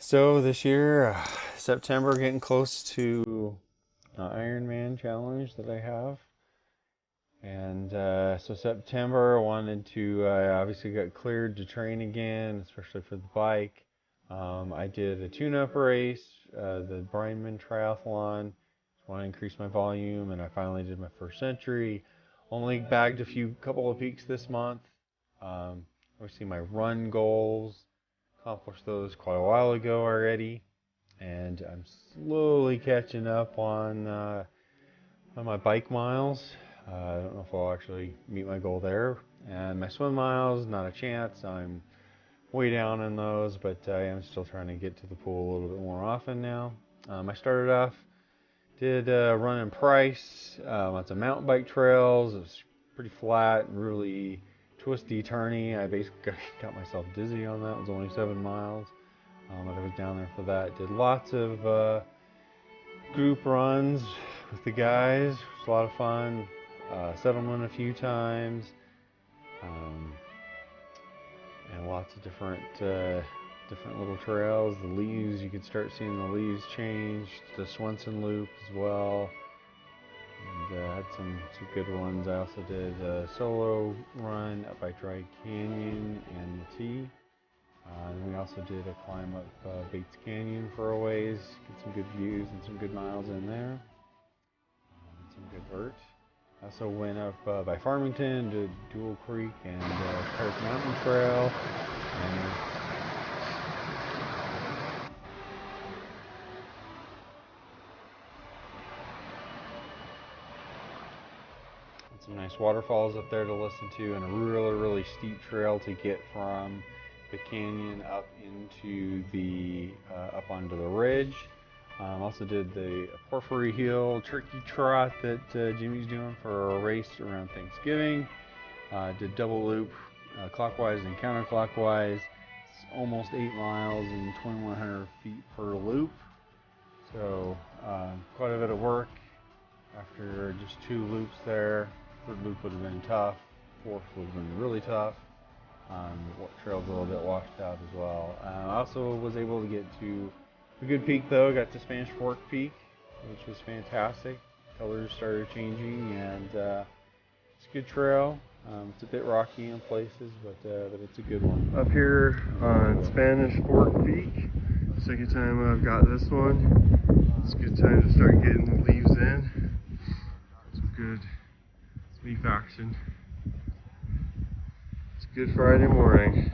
So this year, September, getting close to Ironman challenge that I have, and so September, I wanted to obviously got cleared to train again, especially for the bike. I did a tune-up race, the Brightman Triathlon. Just want to increase my volume, and I finally did my first century. Only bagged couple of peaks this month. Obviously, my run goals, accomplished those quite a while ago already, and I'm slowly catching up on my bike miles. I don't know if I'll actually meet my goal there. And my swim miles, not a chance. I'm way down in those, but I am still trying to get to the pool a little bit more often now. I started off, did run in Price, lots of mountain bike trails. It was pretty flat, really twisty, turny. I basically got myself dizzy on that. It was only 7 miles. But I was down there for that. Did lots of group runs with the guys. It was a lot of fun. Settlement a few times, um, and lots of different little trails. The leaves, you could start seeing the leaves change. The Swenson Loop as well, and had some good ones. I also did a solo run up by Dry Canyon and the T. And we also did a climb up Bates Canyon for a ways, get some good views and some good miles in there, and some good vert. I also went up by Farmington, did Dual Creek and Park Mountain Trail, and some nice waterfalls up there to listen to, and a really steep trail to get from the canyon up into the up onto the ridge. Also did the Porphyry Hill Turkey Trot that Jimmy's doing for a race around Thanksgiving. Did double loop clockwise and counterclockwise. It's almost 8 miles and 2,100 feet per loop. So quite a bit of work after just 2 loops there. Third loop would have been tough. Fourth would have been really tough. Trail's a little bit washed out as well. I also was able to get to a good peak though. Got to Spanish Fork Peak, which was fantastic. Colors started changing, and it's a good trail. It's a bit rocky in places, but it's a good one. Up here on Spanish Fork Peak, second time I've got this one. It's a good time to start getting the leaves in. Some good leaf action. It's a good Friday morning.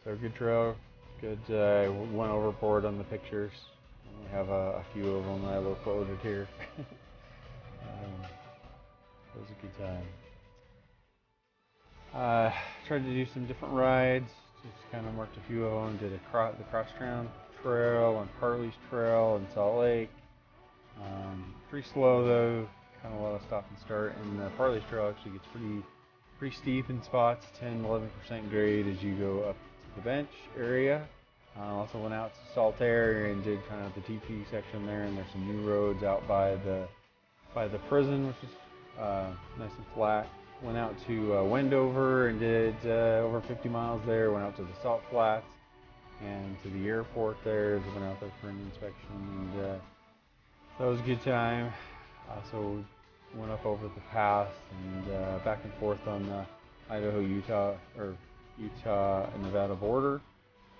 So good trail, good. Went overboard on the pictures. We have a few of them that I uploaded here. It was a good time. Tried to do some different rides. Just kind of marked a few of them. Did the Crosstown Trail and Parley's Trail in Salt Lake. Pretty slow though. Kind of a lot of stop and start. And the Parley's Trail actually gets pretty steep in spots. 10-11% grade as you go up to the bench area. Also went out to Saltaire and did kind of the TP section there. And there's some new roads out by the prison, which is nice and flat. Went out to Wendover and did over 50 miles there. Went out to the Salt Flats and to the airport there. Went out there for an inspection, and so that was a good time. Also went up over the pass and back and forth on the Idaho-Utah or Utah-Nevada border.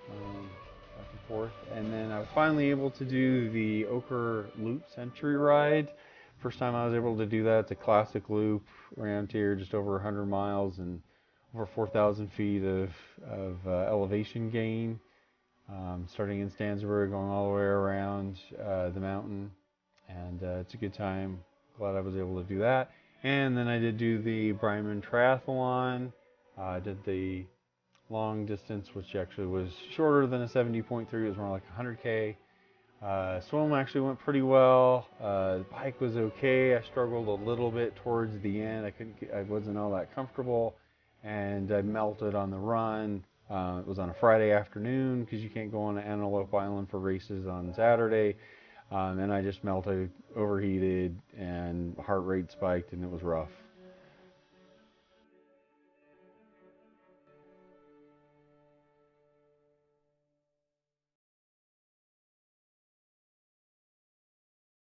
Back and forth. And then I was finally able to do the Ochre Loop Century Ride. First time I was able to do that. It's a classic loop around here, just over 100 miles and over 4,000 feet of elevation gain. Starting in Stansbury, going all the way around the mountain. And it's a good time. Glad I was able to do that. And then I did do the Brightman Triathlon. I did the long distance, which actually was shorter than a 70.3. It was more like 100K. Swim actually went pretty well. The bike was okay. I struggled a little bit towards the end. I wasn't all that comfortable, and I melted on the run. It was on a Friday afternoon because you can't go on Antelope Island for races on Saturday. And I just melted, overheated, and heart rate spiked, and it was rough.